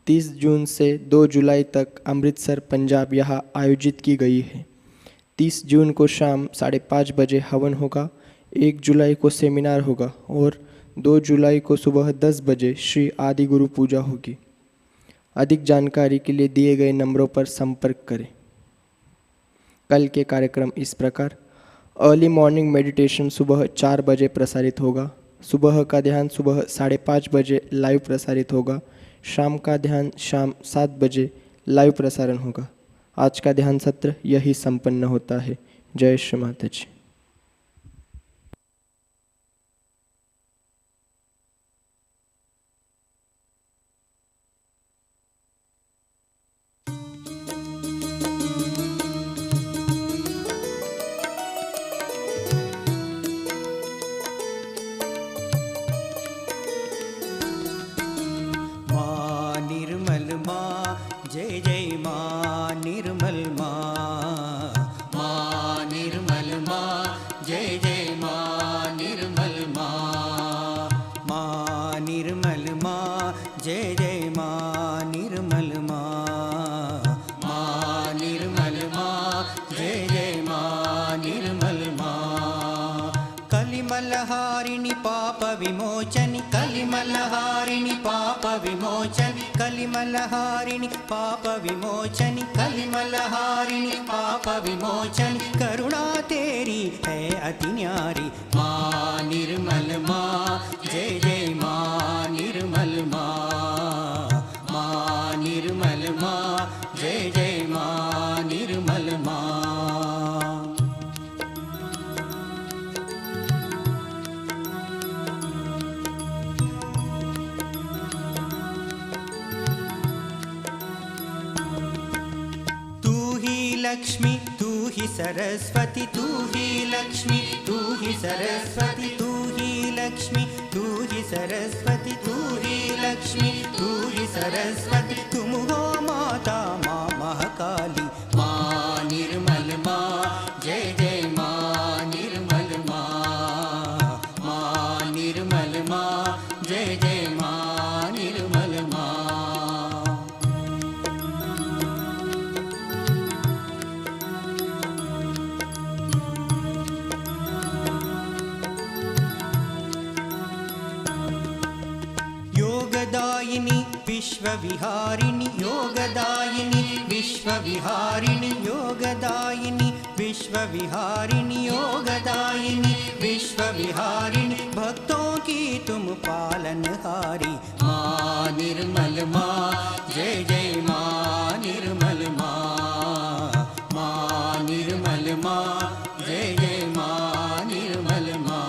S1: 30 जून से 2 जुलाई तक अमृतसर पंजाब यहाँ आयोजित की गई है। 30 जून को शाम 5:30 बजे हवन होगा। 1 जुलाई को सेमिनार होगा और 2 जुलाई को सुबह 10 बजे श्री आदि गुरु पूजा होगी। अधिक जानकारी के लिए दिए गए नंबरों पर संपर्क करें। कल के कार्यक्रम इस प्रकार। अर्ली मॉर्निंग मेडिटेशन सुबह 4 बजे प्रसारित होगा। सुबह का ध्यान सुबह 5:30 बजे लाइव प्रसारित होगा। शाम का ध्यान शाम 7 बजे लाइव प्रसारण होगा। आज का ध्यान सत्र यही संपन्न होता है। जय श्री माताजी।
S5: जय जय माँ निर्मल माँ, माँ निर्मल माँ, जय जय माँ निर्मल माँ, माँ निर्मल माँ, जय जय माँ निर्मल माँ, माँ निर्मल माँ, जय जय माँ निर्मल माँ। कलिमलहारिणि पाप विमोचनि, कलिमलहारिणि पाप विमोचनि, कलिमलहारिणि पाप विमोचनि, कलिमलहारिणि पाप विमोचनि। करुणा तेरी है अति न्यारी, माँ निर्मल माँ, जय जय माँ निर्मल माँ, माँ निर्मल माँ, जय जय माँ निर्मल माँ। लक्ष्मी तू ही सरस्वती, तू ही लक्ष्मी तू ही सरस्वती, तू ही लक्ष्मी तू ही सरस्वती, तू ही लक्ष्मी तू ही सरस्वती। तुम हो माता माँ विश्वविहारिणि योगदायिनि विश्वविहारिणि योगदायिनि विश्वविहारिणि योगदायिनि विश्वविहारिणि भक्तों की तुम पालनहारी माँ निर्मल माँ जय जय माँ निर्मल माँ माँ निर्मल माँ जय जय माँ निर्मल माँ।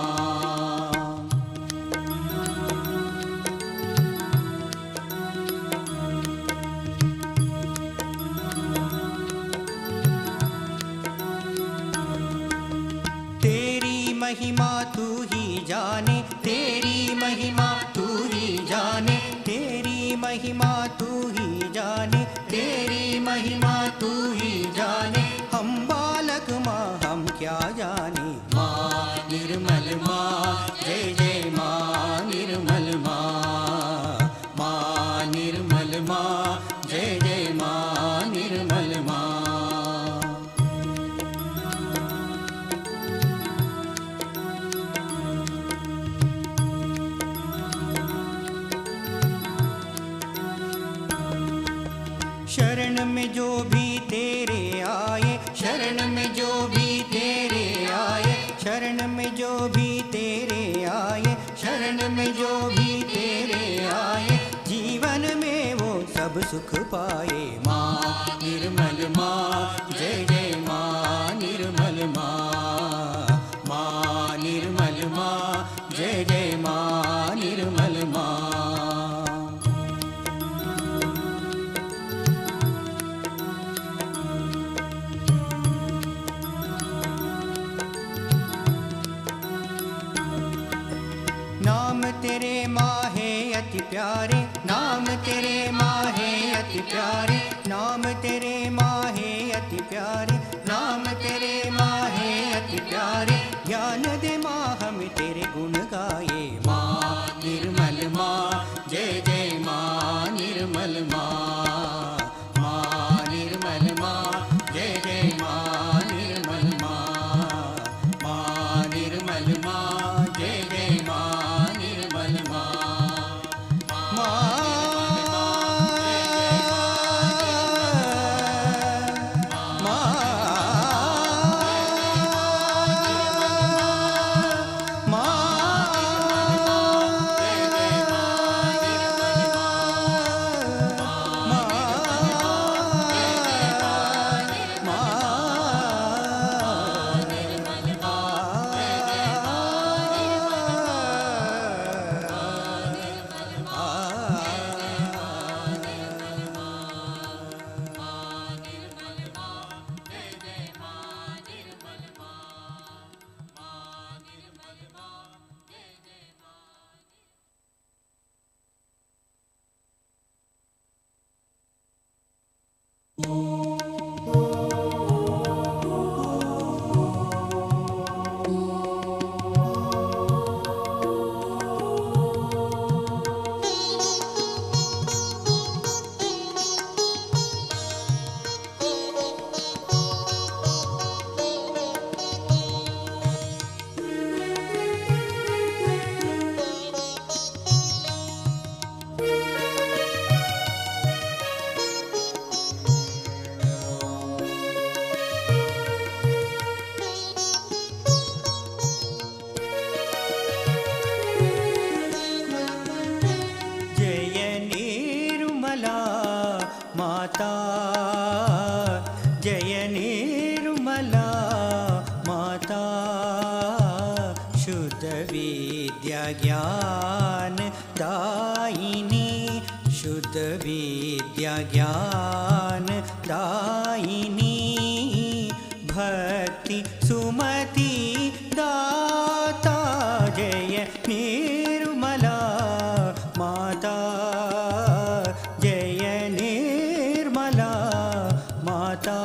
S5: महिमा तू ही जाने तेरी महिमा तू ही जाने तेरी महिमा तू ही जाने तेरी महिमा तू ही जाने हम बालक माँ हम क्या जाने माँ निर्मल माँ जय जय माँ निर्मल माँ माँ निर्मल माँ जय जय माँ निर्मल माँ। शरण में जो भी तेरे आए शरण में जो भी तेरे आए शरण में जो भी तेरे आए शरण में जो भी तेरे आए जीवन में वो सब सुख पाए माँ निर्मल माँ जय जय माँ निर्मल माँ माँ निर्मल माँ जय जय माँ निर्मल माँ। नाम तेरे माँ है अति प्यारे नाम तेरे माँ है अति प्यारे नाम तेरे माँ है अति प्यारे नाम तेरे माँ है अति प्यारे ज्ञान दे माँ हम तेरे गुण गाए माँ निर्मल माँ जय जय माँ निर्मल माँ माँ निर्मल माँ जय जय माँ निर्मल माँ माँ निर्मल माँ जय जय माँ निर्मल माँ माता जय निर्मला माता शुद्ध विद्या ज्ञान दायिनी शुद्ध विद्या ज्ञान दायिनी भक्ति सुमति दाता जय निर्मला माता जय निर्मला माता।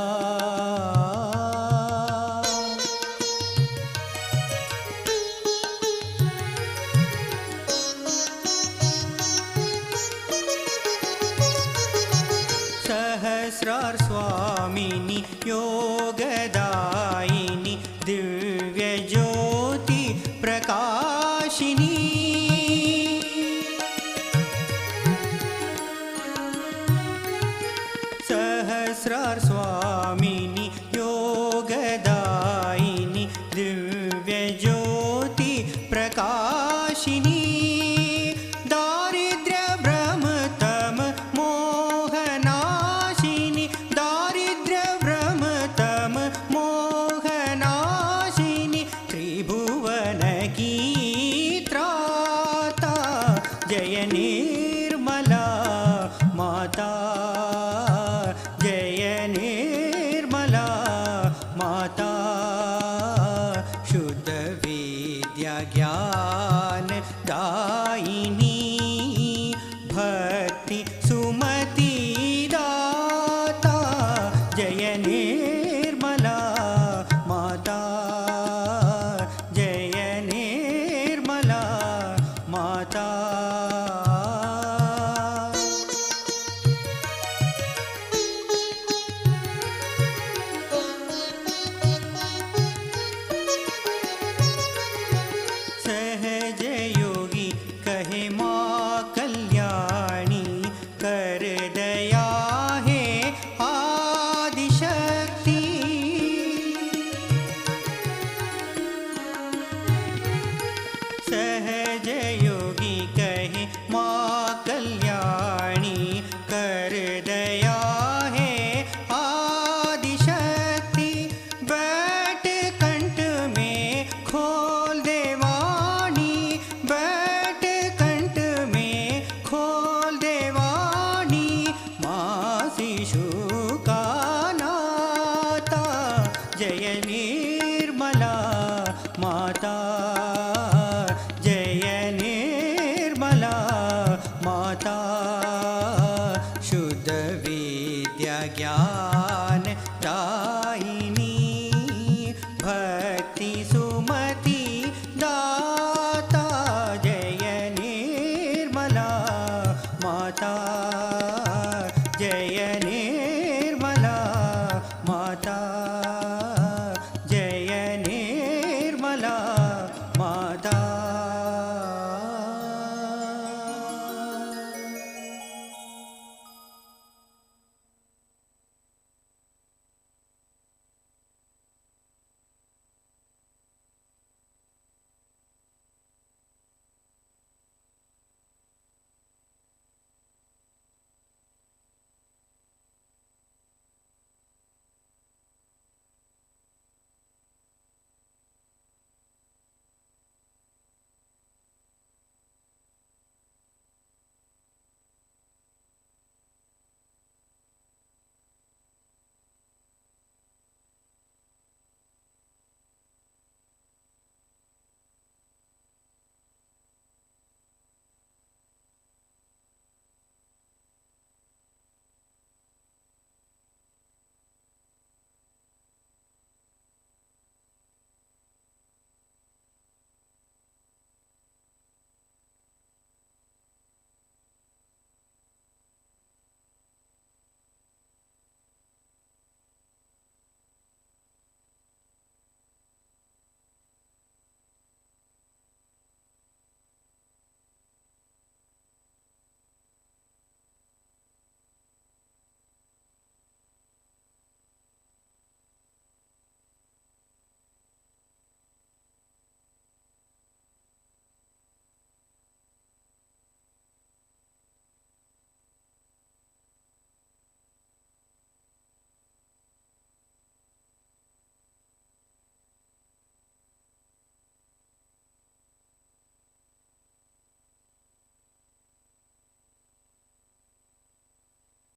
S5: सहस्रार स्वामिनी योगदायिनी दिव्य ज्योति प्रकाशिनी सहस्रार स्वामिनी योगदायिनी दिव्य ज्योति प्रकाशिनी दारिद्र्य भ्रमतम मोहनाशिनी दारिद्र्य भ्रमतम मोहनाशिनी त्रिभुवन की त्राता जय निर्मला माता जय निर्मला माता शुद्ध विद्या ज्ञान दायिनी भक्ति सुमति दाता जय निर्मला माता जय निर्मला माता सहज योगी कहे माँ कल्याणी कर दया है आदिशक्ति सहज योगी कहे माँ कल्याणी कर दया है आदिशक्ति बैठ कंठ में खोल दे वाणी बैठ कंठ में खोल दे वाणी माँ शिशु का नाता जय निर्मला माता जय निर्मला माता शुद्ध विद्या ज्ञान दायिनी भक्ति सुमति दाता जय निर्मला माता जय